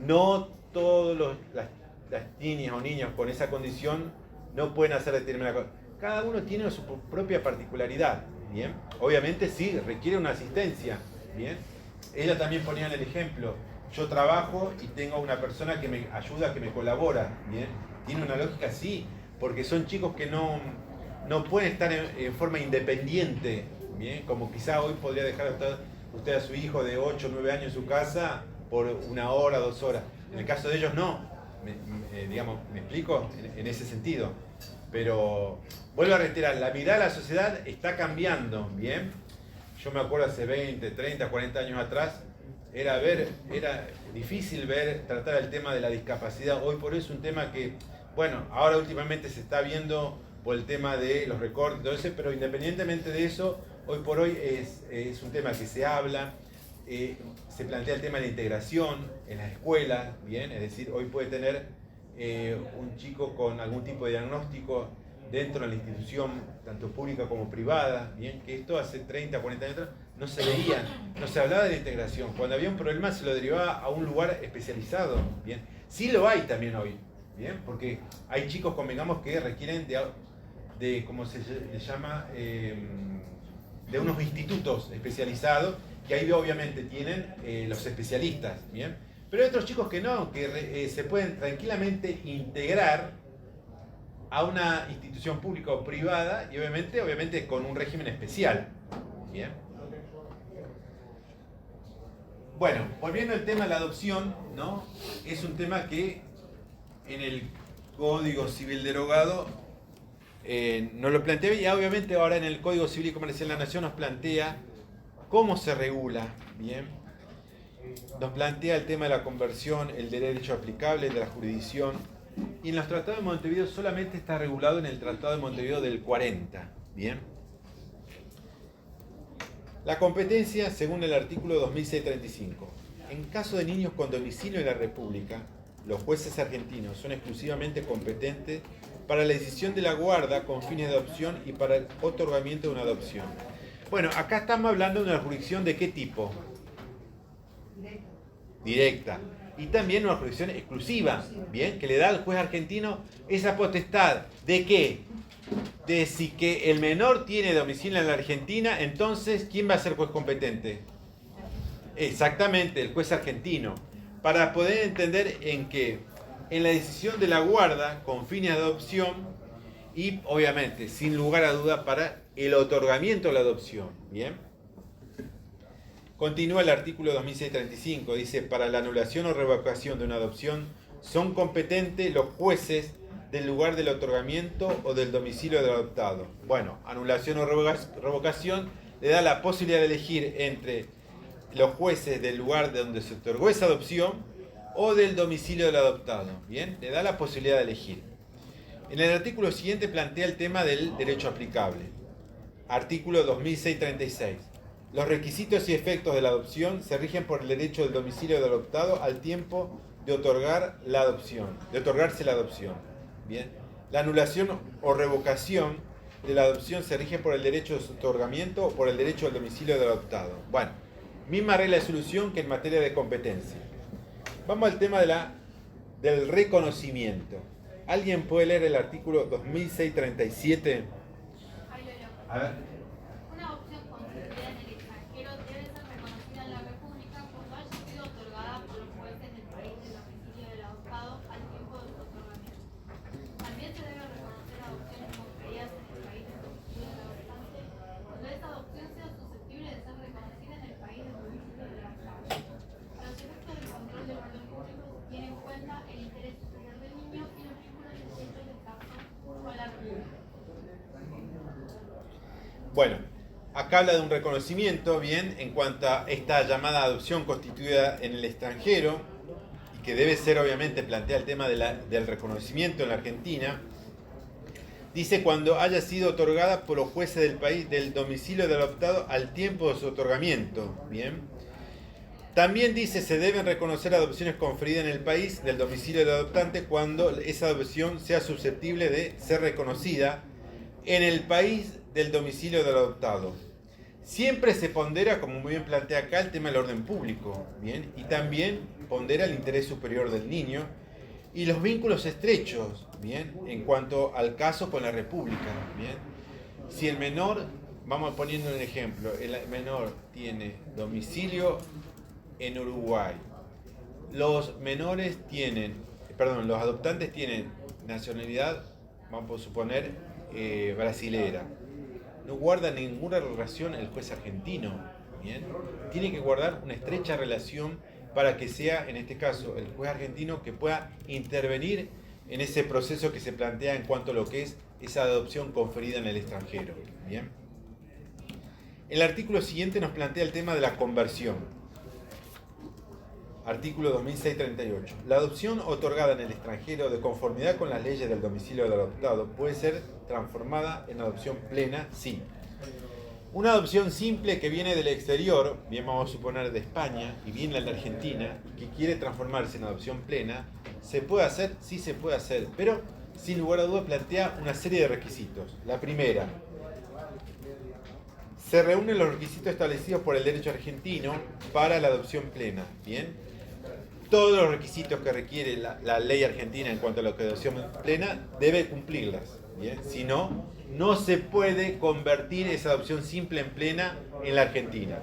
no todos las niñas o niños con esa condición no pueden hacer determinada cosa. Cada uno tiene su propia particularidad, ¿bien? Obviamente sí, requiere una asistencia, ¿bien? Ella también ponía en el ejemplo, yo trabajo y tengo una persona que me ayuda, que me colabora, ¿bien? Tiene una lógica, sí, porque son chicos que no pueden estar en forma independiente, ¿bien? Como quizá hoy podría dejar usted a su hijo de 8 o 9 años en su casa por 1 hora, 2 horas. En el caso de ellos no, digamos, ¿me explico? En ese sentido. Pero vuelvo a reiterar, la mirada de la sociedad está cambiando, ¿bien? Yo me acuerdo hace 20, 30, 40 años atrás, era difícil tratar el tema de la discapacidad. Hoy por hoy es un tema que bueno, ahora últimamente se está viendo por el tema de los recortes y todo eso, pero independientemente de eso, hoy por hoy es un tema que se habla, se plantea el tema de la integración en las escuelas, ¿bien? Es decir, hoy puede tener un chico con algún tipo de diagnóstico dentro de la institución, tanto pública como privada, ¿bien? Que esto hace 30, 40 años atrás no se veía, no se hablaba de la integración. Cuando había un problema se lo derivaba a un lugar especializado, ¿bien? Sí lo hay también hoy, ¿bien? Porque hay chicos, convengamos, que requieren de ¿cómo se le llama? De unos institutos especializados, que ahí obviamente tienen los especialistas, ¿bien? Pero hay otros chicos que no, que se pueden tranquilamente integrar a una institución pública o privada y obviamente con un régimen especial, ¿bien? Bueno, volviendo al tema de la adopción, ¿no? Es un tema que en el Código Civil derogado no lo plantea, y obviamente ahora en el Código Civil y Comercial de la Nación nos plantea cómo se regula, ¿bien? Nos plantea el tema de la conversión, el derecho aplicable, de la jurisdicción, y en los tratados de Montevideo solamente está regulado en el Tratado de Montevideo del 40, ¿bien? La competencia según el artículo 2635. En caso de niños con domicilio en la República, los jueces argentinos son exclusivamente competentes para la decisión de la guarda con fines de adopción y para el otorgamiento de una adopción. Bueno, acá estamos hablando de una jurisdicción ¿de qué tipo? Directa. Y también una jurisdicción exclusiva, ¿bien? Que le da al juez argentino esa potestad de ¿qué? De si que el menor tiene domicilio en la Argentina, entonces ¿quién va a ser juez competente? Exactamente, el juez argentino. Para poder entender en que en la decisión de la guarda con fines de adopción y obviamente sin lugar a duda para el otorgamiento de la adopción, ¿bien? Continúa el artículo 2635, dice, para la anulación o revocación de una adopción son competentes los jueces del lugar del otorgamiento o del domicilio del adoptado. Bueno, anulación o revocación le da la posibilidad de elegir entre los jueces del lugar de donde se otorgó esa adopción o del domicilio del adoptado. Bien, le da la posibilidad de elegir. En el artículo siguiente plantea el tema del derecho aplicable. Artículo 2636. Los requisitos y efectos de la adopción se rigen por el derecho del domicilio del adoptado al tiempo de otorgar la adopción, de otorgarse la adopción. Bien. La anulación o revocación de la adopción se rige por el derecho de su otorgamiento o por el derecho al domicilio del adoptado. Bueno, misma regla de solución que en materia de competencia. Vamos al tema del reconocimiento. ¿Alguien puede leer el artículo 2637? A ver. Una adopción concedida en el extranjero debe ser reconocida en la República cuando haya sido otorgada por los jueces del país del domicilio del adoptado al tiempo de su otorgamiento. También se debe reconocer adopciones conferidas en el país del domicilio del adoptante cuando esa adopción sea susceptible de ser reconocida en el país del domicilio del adoptado. Los efectos del control del orden público tienen en cuenta el interés superior del niño y los vínculos estrechos del caso con la República. Bueno, acá habla de un reconocimiento, bien, en cuanto a esta llamada adopción constituida en el extranjero, y que debe ser, obviamente, plantea el tema del reconocimiento en la Argentina. Dice cuando haya sido otorgada por los jueces del país del domicilio del adoptado al tiempo de su otorgamiento, bien. También dice se deben reconocer adopciones conferidas en el país del domicilio del adoptante cuando esa adopción sea susceptible de ser reconocida en el país del domicilio del adoptado. Siempre se pondera, como muy bien plantea acá, el tema del orden público, ¿bien? Y también pondera el interés superior del niño y los vínculos estrechos, ¿bien? En cuanto al caso con la República, ¿bien? Si el menor, vamos poniendo un ejemplo, el menor tiene domicilio en Uruguay, los adoptantes tienen nacionalidad, vamos a suponer, brasilera. No guarda ninguna relación el juez argentino, ¿bien? Tiene que guardar una estrecha relación para que sea, en este caso, el juez argentino que pueda intervenir en ese proceso que se plantea en cuanto a lo que es esa adopción conferida en el extranjero, ¿bien? El artículo siguiente nos plantea el tema de la conversión. Artículo 2638. La adopción otorgada en el extranjero de conformidad con las leyes del domicilio del adoptado puede ser transformada en adopción plena, sí. Una adopción simple que viene del exterior, bien vamos a suponer de España, y viene a la Argentina, y que quiere transformarse en adopción plena, ¿se puede hacer? Sí se puede hacer, pero sin lugar a dudas plantea una serie de requisitos. La primera, se reúnen los requisitos establecidos por el derecho argentino para la adopción plena, ¿bien? Todos los requisitos que requiere la ley argentina en cuanto a la adopción plena debe cumplirlas, ¿bien? Si no, no se puede convertir esa adopción simple en plena en la Argentina.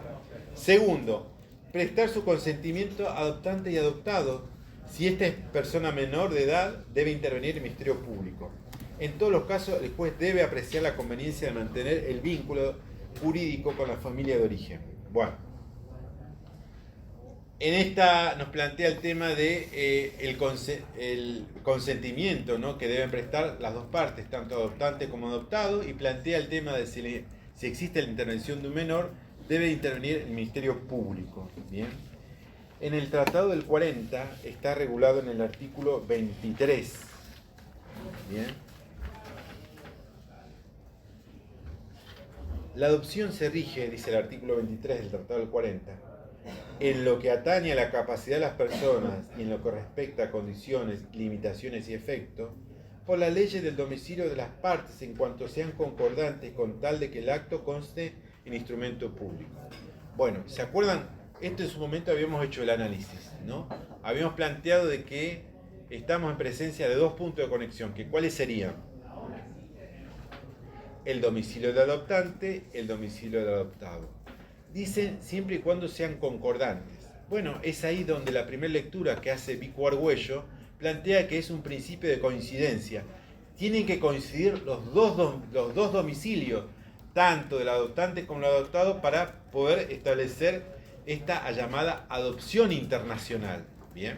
Segundo, prestar su consentimiento adoptante y adoptado. Si esta es persona menor de edad, debe intervenir el Ministerio Público. En todos los casos, el juez debe apreciar la conveniencia de mantener el vínculo jurídico con la familia de origen. Bueno, en esta nos plantea el tema de el consentimiento, ¿no?, que deben prestar las dos partes, tanto adoptante como adoptado, y plantea el tema de si existe la intervención de un menor, debe intervenir el Ministerio Público. ¿Bien? En el Tratado del 40 está regulado en el artículo 23. ¿Bien? La adopción se rige, dice el artículo 23 del Tratado del 40, en lo que atañe a la capacidad de las personas y en lo que respecta a condiciones, limitaciones y efectos, por las leyes del domicilio de las partes en cuanto sean concordantes con tal de que el acto conste en instrumento público. Bueno, ¿se acuerdan? Esto en su momento habíamos hecho el análisis, ¿no? Habíamos planteado de que estamos en presencia de dos puntos de conexión, que ¿cuáles serían? El domicilio del adoptante, el domicilio del adoptado. Dicen siempre y cuando sean concordantes. Bueno, es ahí donde la primera lectura que hace Vico Argüello plantea que es un principio de coincidencia. Tienen que coincidir los dos domicilios, tanto del adoptante como del adoptado, para poder establecer esta llamada adopción internacional. Bien,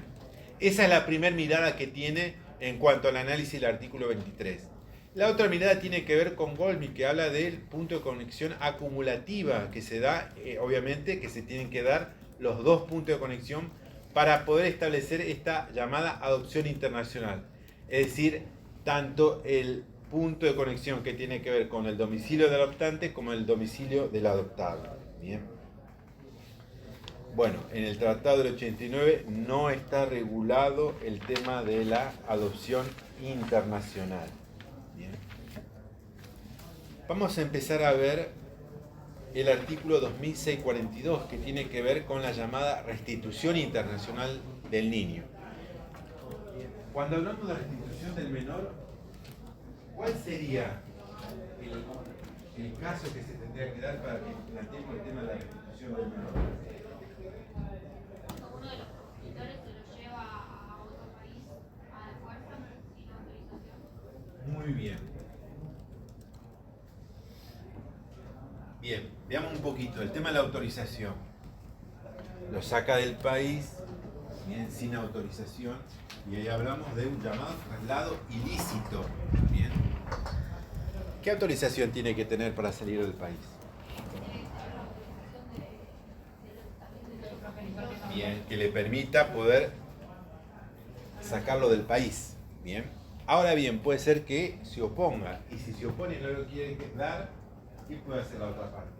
esa es la primera mirada que tiene en cuanto al análisis del artículo 23. La otra mirada tiene que ver con Goldman, que habla del punto de conexión acumulativa que se da, obviamente que se tienen que dar los dos puntos de conexión para poder establecer esta llamada adopción internacional. Es decir, tanto el punto de conexión que tiene que ver con el domicilio del adoptante como el domicilio del adoptado. Bien. Bueno, en el Tratado del 89 no está regulado el tema de la adopción internacional. Bien. Vamos a empezar a ver el artículo 2642, que tiene que ver con la llamada restitución internacional del niño. Cuando hablamos de restitución del menor, ¿cuál sería el caso que se tendría que dar para que planteemos el tema de la restitución del menor? Cuando uno de los progenitores se lo lleva a otro país a la fuerza sin autorización. Muy bien. Bien, veamos un poquito el tema de la autorización. Lo saca del país, bien, sin autorización, y ahí hablamos de un llamado traslado ilícito. Bien. ¿Qué autorización tiene que tener para salir del país? Bien, que le permita poder sacarlo del país. Bien. Ahora bien, puede ser que se oponga, y si se opone y no lo quiere dar, ¿qué puede hacer la otra parte?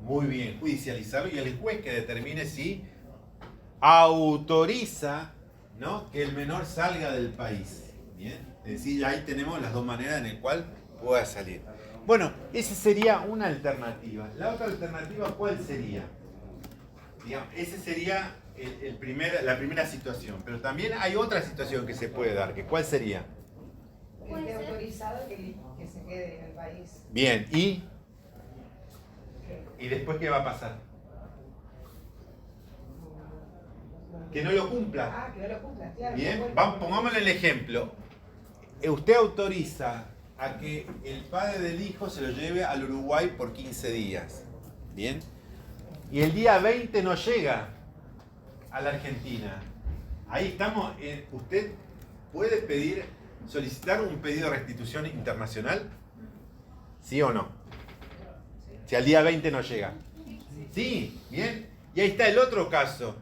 Muy bien, judicializarlo, y el juez que determine si autoriza, ¿no?, que el menor salga del país. Bien, es decir, ahí tenemos las dos maneras en las cuales pueda salir. Bueno, esa sería una alternativa. La otra alternativa, ¿cuál sería? Digamos, esa sería la primera situación, pero también hay otra situación que se puede dar, que ¿cuál sería? Que esté autorizado que se quede en el país. Bien, ¿y después qué va a pasar? Que no lo cumpla. Ah, que no lo cumpla, claro. Bien, pongámosle el ejemplo. Usted autoriza a que el padre del hijo se lo lleve al Uruguay por 15 días. Bien. Y el día 20 no llega a la Argentina. Ahí estamos. Usted puede solicitar un pedido de restitución internacional. ¿Sí o no? Si al día 20 no llega. Sí, bien. Y ahí está el otro caso.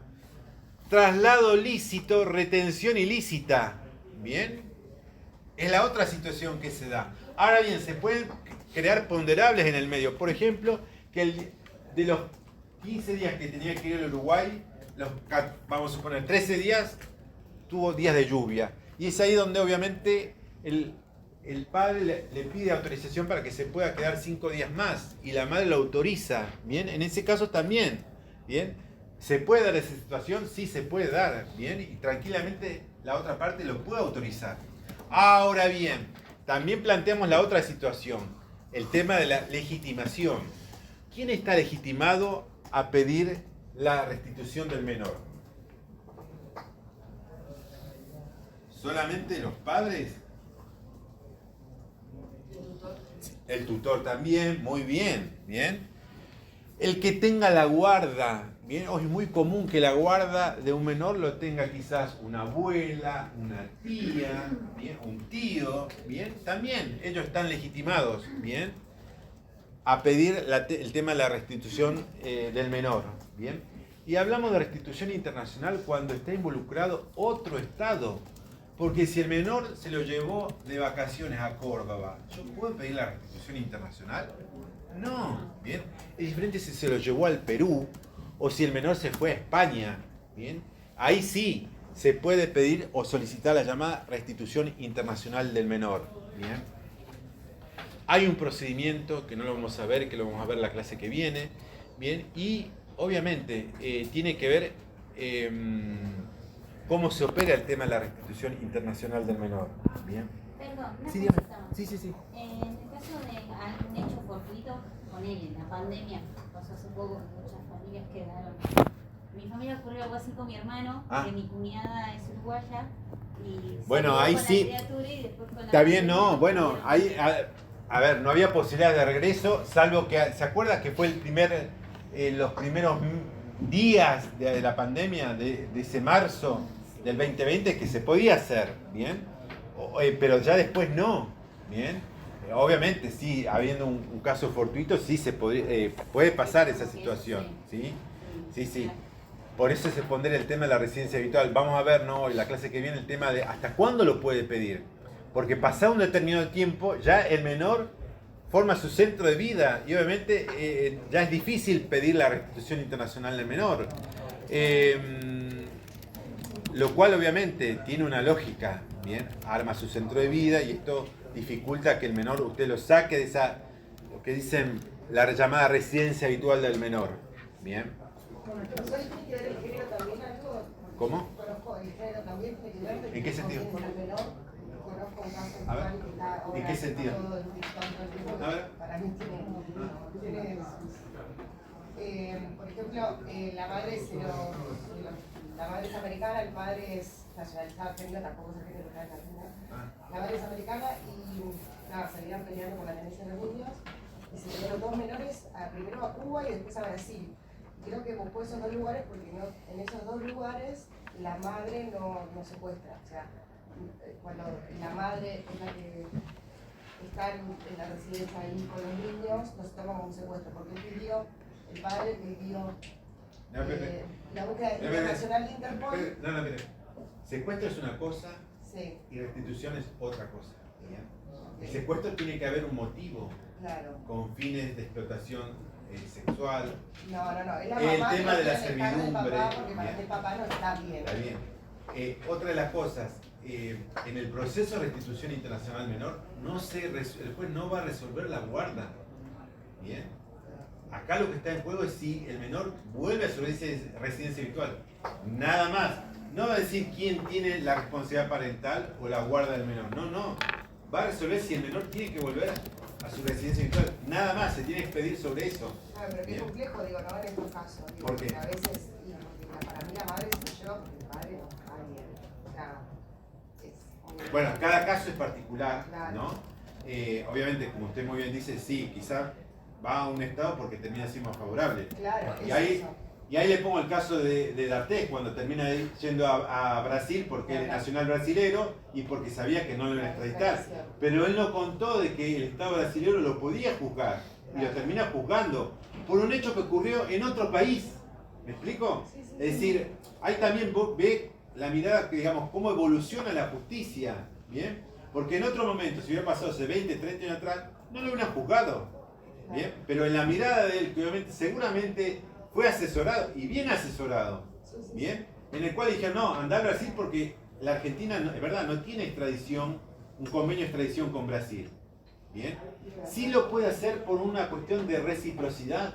Traslado lícito, retención ilícita. Bien. Es la otra situación que se da. Ahora bien, se pueden crear ponderables en el medio. Por ejemplo, que de los 15 días que tenía que ir al Uruguay, vamos a suponer 13 días, tuvo días de lluvia. Y es ahí donde obviamente el padre le pide autorización para que se pueda quedar 5 días más. Y la madre lo autoriza. Bien, en ese caso también. Bien, ¿se puede dar esa situación? Sí, se puede dar. Bien, y tranquilamente la otra parte lo puede autorizar. Ahora bien, también planteamos la otra situación, el tema de la legitimación. ¿Quién está legitimado a pedir la restitución del menor? ¿Solamente los padres? El tutor también, muy bien, bien. El que tenga la guarda, bien, es muy común que la guarda de un menor lo tenga quizás una abuela, una tía, bien, un tío, bien, también ellos están legitimados, bien, a pedir el tema de la restitución del menor, bien. Y hablamos de restitución internacional cuando está involucrado otro estado, porque si el menor se lo llevó de vacaciones a Córdoba, ¿yo puedo pedir la restitución internacional? No, bien. Es diferente si se lo llevó al Perú o si el menor se fue a España, bien. Ahí sí se puede pedir o solicitar la llamada restitución internacional del menor, bien. Hay un procedimiento que no lo vamos a ver, que lo vamos a ver en la clase que viene, bien. Y obviamente tiene que ver cómo se opera el tema de la restitución internacional del menor, bien. Perdón, una Sí, consulta más. sí. En el caso de algún hecho fortuito con él en la pandemia, pasó hace poco, muchas familias quedaron. Mi familia ocurrió algo así con mi hermano, que mi cuñada es uruguaya. Y bueno, se ahí con sí. La criatura y después con la Está bien, pandemia, no, bueno, pero- ahí, a ver, no había posibilidad de regreso, salvo que, ¿se acuerda que fue los primeros días de la pandemia, de ese marzo del 2020, que se podía hacer, bien? Pero ya después no, bien. Obviamente, sí, habiendo un caso fortuito, sí se puede pasar esa situación, ¿sí? Sí. Por eso se pondrá el tema de la residencia habitual. Vamos a ver, ¿no? En la clase que viene el tema de hasta cuándo lo puede pedir. Porque pasado un determinado tiempo, ya el menor forma su centro de vida y obviamente ya es difícil pedir la restitución internacional del menor. Lo cual obviamente tiene una lógica, ¿bien? Arma su centro de vida y esto dificulta que el menor usted lo saque de esa, lo que dicen, la llamada residencia habitual del menor, ¿bien? ¿Profesor, tiene que ver el género también algo? ¿Cómo? Conozco el género también, tiene que ver. ¿En qué sentido? Con el menor. Conozco un caso A ver, que está ahora ¿en qué sentido? todo el tiempo. A ver. Para mí tiene por ejemplo, la madre la madre es americana, el padre es nacionalizado argentino, tampoco es argentino, pero es argentino. La madre es americana y nada, salían peleando por la tenencia de los niños y se llevaron dos menores, primero a Cuba y después a Brasil. Creo que buscó esos dos lugares porque en esos dos lugares la madre no secuestra. O sea, cuando la madre es la que está en la residencia ahí con los niños, no se toma como un secuestro, porque el padre pidió la búsqueda internacional de Interpol. No, mire. Secuestro es una cosa Sí, y restitución es otra cosa. ¿Bien? El secuestro tiene que haber un motivo claro. con fines de explotación sexual. No, es la El mamá tema que de la quiere dejar del servidumbre. papá porque para Bien. que el papá no está bien. Está bien. Otra de las cosas, en el proceso de restitución internacional menor, el juez no va a resolver la guarda. Bien. Acá lo que está en juego es si el menor vuelve a su residencia habitual. Nada más. No va a decir quién tiene la responsabilidad parental o la guarda del menor. No. Va a resolver si el menor tiene que volver a su residencia habitual. Nada más, se tiene que expedir sobre eso. Pero qué Bien. complejo, digo, no en estos casos. Digo, ¿Por qué? porque a veces, porque para mí la madre soy yo, porque el padre no está bien. O sea, es Bueno, cada caso es particular, Claro. ¿no? Obviamente, como usted muy bien dice, sí, quizá va a un estado porque termina siendo más favorable. Claro, Y es ahí, eso. y ahí le pongo el caso de D'Artés, cuando termina yendo a Brasil porque él es nacional brasilero y porque sabía que no lo iban a extraditar. Pero él no contó de que el Estado brasilero lo podía juzgar y lo termina juzgando por un hecho que ocurrió en otro país. ¿Me explico? Es decir, ahí también vos ve la mirada, que digamos, cómo evoluciona la justicia, ¿bien? Porque en otro momento, si hubiera pasado hace 20, 30 años atrás, no lo hubieran juzgado, ¿bien? Pero en la mirada de él, que obviamente, seguramente fue asesorado, y bien asesorado, ¿bien? En el cual dijeron, no, andá a Brasil porque la Argentina, es verdad, no tiene extradición, un convenio de extradición con Brasil, ¿bien? Sí lo puede hacer por una cuestión de reciprocidad,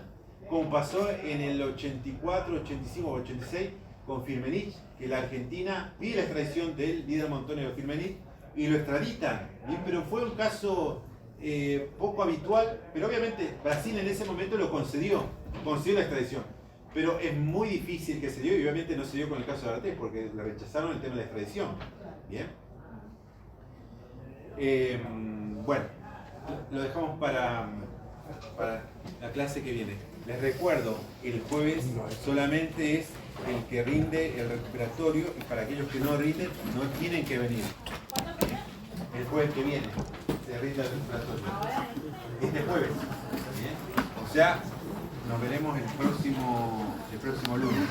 como pasó en el 84, 85 o 86 con Firmenich, que la Argentina pide la extradición del líder Montonero Firmenich y lo extraditan, ¿bien? Pero fue un caso poco habitual, pero obviamente Brasil en ese momento lo concedió la extradición. Pero es muy difícil que se dio, y obviamente no se dio con el caso de Artés, porque le rechazaron el tema de la extradición. ¿Bien? Bueno, lo dejamos para la clase que viene. Les recuerdo, el jueves solamente es el que rinde el recuperatorio, y para aquellos que no rinden, no tienen que venir. El jueves que viene se rinde el recuperatorio. Este jueves. ¿Bien? O sea, nos veremos el próximo lunes.